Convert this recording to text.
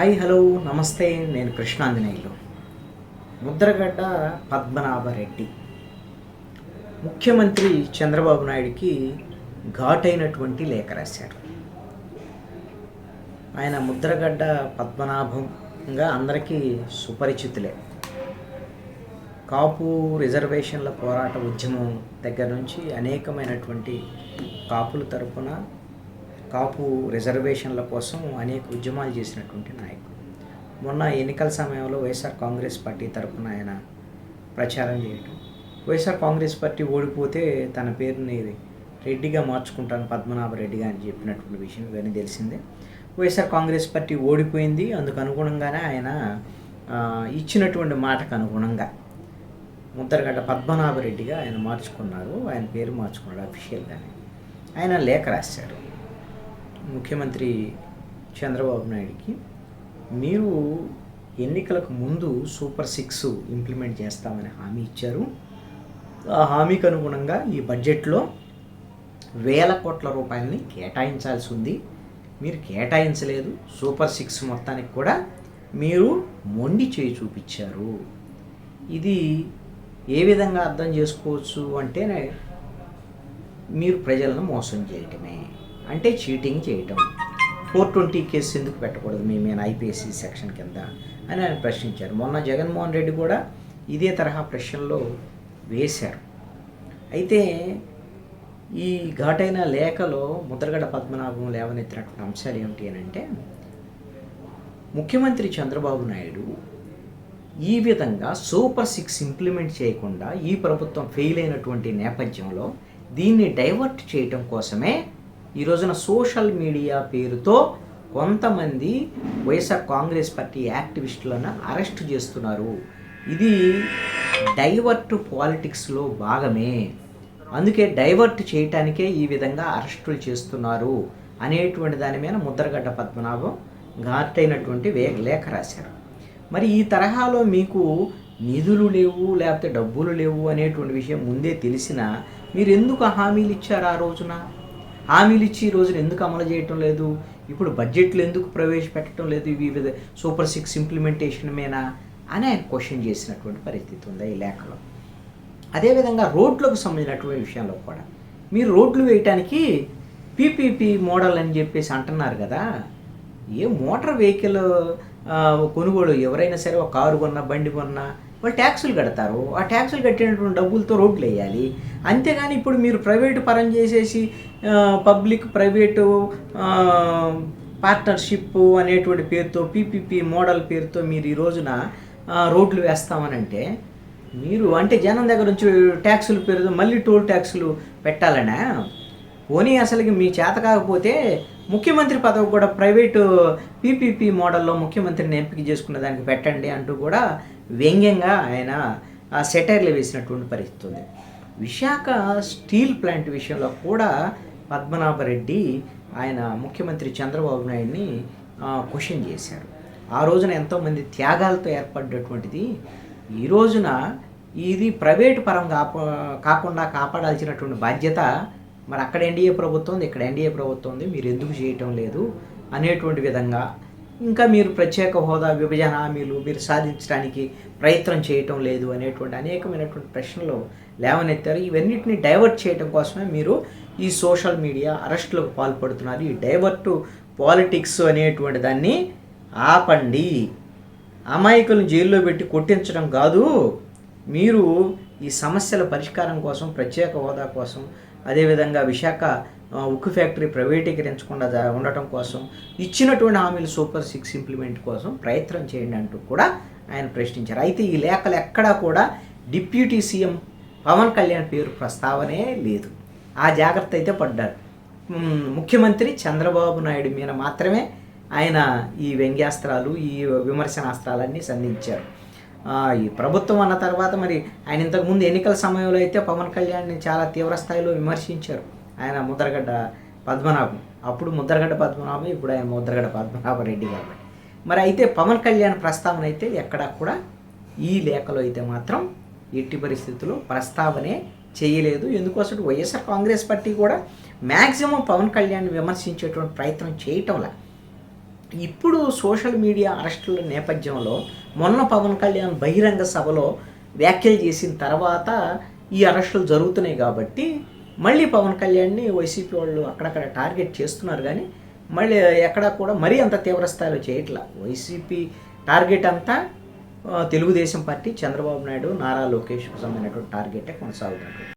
Hi hello నమస్తే. నేను కృష్ణాంజనేయులు. ముద్రగడ్డ పద్మనాభరెడ్డి ముఖ్యమంత్రి చంద్రబాబు నాయుడికి ఘాటైనటువంటి లేఖ రాశారు. ఆయన ముద్రగడ్డ పద్మనాభంగా అందరికీ సుపరిచితులే. కాపు రిజర్వేషన్ల పోరాట ఉద్యమం దగ్గర నుంచి అనేకమైనటువంటి కాపుల తరపున కాపు రిజర్వేషన్ల కోసం అనేక ఉద్యమాలు చేసినటువంటి నాయకుడు. మొన్న ఎన్నికల సమయంలో వైఎస్ఆర్ కాంగ్రెస్ పార్టీ తరపున ఆయన ప్రచారం చేయడం, వైఎస్ఆర్ కాంగ్రెస్ పార్టీ ఓడిపోతే తన పేరుని రెడ్డిగా మార్చుకుంటాను, పద్మనాభరెడ్డిగా అని చెప్పినటువంటి విషయం ఇవన్నీ తెలిసిందే. వైఎస్ఆర్ కాంగ్రెస్ పార్టీ ఓడిపోయింది. అందుకు అనుగుణంగానే ఆయన ఇచ్చినటువంటి మాటకు అనుగుణంగా ముద్రగడ్డ పద్మనాభరెడ్డిగా ఆయన మార్చుకున్నారు. ఆయన పేరు మార్చుకున్నాడు అఫీషియల్గానే. ఆయన లేఖ రాశారు ముఖ్యమంత్రి చంద్రబాబు నాయుడికి. మీరు ఎన్నికలకు ముందు సూపర్ 6 ఇంప్లిమెంట్ చేస్తామని హామీ ఇచ్చారు. ఆ హామీకి అనుగుణంగా ఈ బడ్జెట్లో 1000 కోట్ల రూపాయలని కేటాయించాల్సి ఉంది. మీరు కేటాయించలేదు. సూపర్ 6 మొత్తానికి కూడా మీరు మొండి చేయి చూపించారు. ఇది ఏ విధంగా అర్థం చేసుకోవచ్చు అంటే, మీరు ప్రజలను మోసం చేయటమే, అంటే చీటింగ్ చేయటం. 420 కేసు ఎందుకు పెట్టకూడదు మీ మీద ఐపీఎస్సీ సెక్షన్ కింద అని ఆయన ప్రశ్నించారు. మొన్న జగన్మోహన్ రెడ్డి కూడా ఇదే తరహా ప్రశ్నలో వేశారు. అయితే ఈ ఘాటైన లేఖలో ముద్రగడ్డ పద్మనాభం లేవనెత్తినటువంటి అంశాలు ఏమిటి అని అంటే, ముఖ్యమంత్రి చంద్రబాబు నాయుడు ఈ విధంగా సూపర్ 6 ఇంప్లిమెంట్ చేయకుండా ఈ ప్రభుత్వం ఫెయిల్ అయినటువంటి నేపథ్యంలో దీన్ని డైవర్ట్ చేయటం కోసమే ఈ రోజున సోషల్ మీడియా పేరుతో కొంతమంది వైఎస్ఆర్ కాంగ్రెస్ పార్టీ యాక్టివిస్టులను అరెస్ట్ చేస్తున్నారు. ఇది డైవర్ట్ పాలిటిక్స్లో భాగమే. అందుకే డైవర్ట్ చేయటానికే ఈ విధంగా అరెస్టులు చేస్తున్నారు అనేటువంటి దాని మీద ముద్రగడ్డ పద్మనాభం ఘాటైనటువంటి లేఖ రాశారు. మరి ఈ తరహాలో మీకు నిధులు లేవు, లేకపోతే డబ్బులు లేవు అనేటువంటి విషయం ముందే తెలిసినా మీరు ఎందుకు హామీలు ఇచ్చారు? ఆ రోజున హామీలు ఇచ్చి ఈ రోజున ఎందుకు అమలు చేయటం లేదు? ఇప్పుడు బడ్జెట్లు ఎందుకు ప్రవేశపెట్టడం లేదు? వివిధ సూపర్ 6 ఇంప్లిమెంటేషన్ మీద అని ఆయన క్వశ్చన్ చేసినటువంటి పరిస్థితి ఉంది ఈ లేఖలో. అదేవిధంగా రోడ్లకు సంబంధించినటువంటి విషయంలో కూడా మీరు రోడ్లు వేయటానికి పీపీపీ మోడల్ అని చెప్పేసి అంటున్నారు కదా. ఏ మోటార్ వెహికల్ కొనుగోలు ఎవరైనా సరే ఒక కారు కొన్నా బండి కొన్నా వాళ్ళు ట్యాక్సులు కడతారు. ఆ ట్యాక్సులు కట్టినటువంటి డబ్బులతో రోడ్లు వేయాలి. అంతేగాని ఇప్పుడు మీరు ప్రైవేటు పరం చేసేసి పబ్లిక్ ప్రైవేటు పార్ట్నర్షిప్ అనేటువంటి పేరుతో పీపీపీ మోడల్ పేరుతో మీరు ఈ రోజున రోడ్లు వేస్తామనంటే, మీరు అంటే జనం దగ్గర నుంచి ట్యాక్సులు పేరుతో మళ్ళీ టోల్ ట్యాక్సులు పెట్టాలనా? పోనీ అసలుకి మీ చేత కాకపోతే ముఖ్యమంత్రి పదవి కూడా ప్రైవేటు పీపీపీ మోడల్లో ముఖ్యమంత్రిని ఎంపిక చేసుకున్న దానికి పెట్టండి అంటూ కూడా వ్యంగ్యంగా ఆయన సెటైర్లు వేసినటువంటి పరిస్థితి ఉంది. విశాఖ స్టీల్ ప్లాంట్ విషయంలో కూడా పద్మనాభరెడ్డి ఆయన ముఖ్యమంత్రి చంద్రబాబు నాయుడిని క్వశ్చన్ చేశారు. ఆ రోజున ఎంతోమంది త్యాగాలతో ఏర్పడ్డటువంటిది ఈ రోజున ఇది ప్రైవేటు పరం కాకుండా కాపాడాల్సినటువంటి బాధ్యత మరి అక్కడ ఎన్డీఏ ప్రభుత్వం ఉంది, ఇక్కడ ఎన్డీఏ ప్రభుత్వం ఉంది, మీరు ఎందుకు చేయటం లేదు అనేటువంటి విధంగా, ఇంకా మీరు ప్రత్యేక హోదా విభజన హామీలు మీరు సాధించడానికి ప్రయత్నం చేయటం లేదు అనేటువంటి అనేకమైనటువంటి ప్రశ్నలు లేవనెత్తారు. ఇవన్నిటిని డైవర్ట్ చేయడం కోసమే మీరు ఈ సోషల్ మీడియా అరెస్టులకు పాల్పడుతున్నారు. ఈ డైవర్ట్ పాలిటిక్స్ అనేటువంటి దాన్ని ఆపండి. అమాయకులను జైల్లో పెట్టి కొట్టించడం కాదు, మీరు ఈ సమస్యల పరిష్కారం కోసం, ప్రత్యేక హోదా కోసం, అదేవిధంగా విశాఖ ఉక్కు ఫ్యాక్టరీ ప్రైవేటీకరించకుండా ఉండటం కోసం, ఇచ్చినటువంటి హామీలు సూపర్ 6 ఇంప్లిమెంట్ కోసం ప్రయత్నం చేయండి అంటూ కూడా ఆయన ప్రశ్నించారు. అయితే ఈ లేఖలు ఎక్కడా కూడా డిప్యూటీ సీఎం పవన్ కళ్యాణ్ పేరు ప్రస్తావనే లేదు. ఆ జాగ్రత్త అయితే పడ్డారు. ముఖ్యమంత్రి చంద్రబాబు నాయుడు మీద మాత్రమే ఆయన ఈ వ్యంగ్యాస్త్రాలు, ఈ విమర్శనాస్త్రాలన్నీ సంధించారు. ఈ ప్రభుత్వం అన్న తర్వాత మరి ఆయన ఇంతకుముందు ఎన్నికల సమయంలో అయితే పవన్ కళ్యాణ్ని చాలా తీవ్ర స్థాయిలో విమర్శించారు ఆయన ముద్రగడ్డ పద్మనాభం. అప్పుడు ముద్రగడ్డ పద్మనాభం, ఇప్పుడు ఆయన ముద్రగడ్డ పద్మనాభరెడ్డి కాబట్టి. మరి అయితే పవన్ కళ్యాణ్ ప్రస్తావన అయితే ఎక్కడా కూడా ఈ లేఖలో అయితే మాత్రం ఎట్టి పరిస్థితుల్లో ప్రస్తావనే చేయలేదు. ఎందుకోసం వైఎస్ఆర్ కాంగ్రెస్ పార్టీ కూడా మ్యాక్సిమం పవన్ కళ్యాణ్ విమర్శించేటువంటి ప్రయత్నం చేయటంలా. ఇప్పుడు సోషల్ మీడియా అరెస్టుల నేపథ్యంలో మొన్న పవన్ కళ్యాణ్ బహిరంగ సభలో వ్యాఖ్యలు చేసిన తర్వాత ఈ అరెస్టులు జరుగుతున్నాయి కాబట్టి మళ్ళీ పవన్ కళ్యాణ్ని వైసీపీ వాళ్ళు అక్కడక్కడ టార్గెట్ చేస్తున్నారు, కానీ మళ్ళీ ఎక్కడా కూడా మరీ అంత తీవ్రస్థాయిలో చేయట్లా. వైసీపీ టార్గెట్ అంతా తెలుగుదేశం పార్టీ, చంద్రబాబు నాయుడు, నారా లోకేష్కు సంబంధించినటువంటి టార్గెటే కొనసాగుతుంది.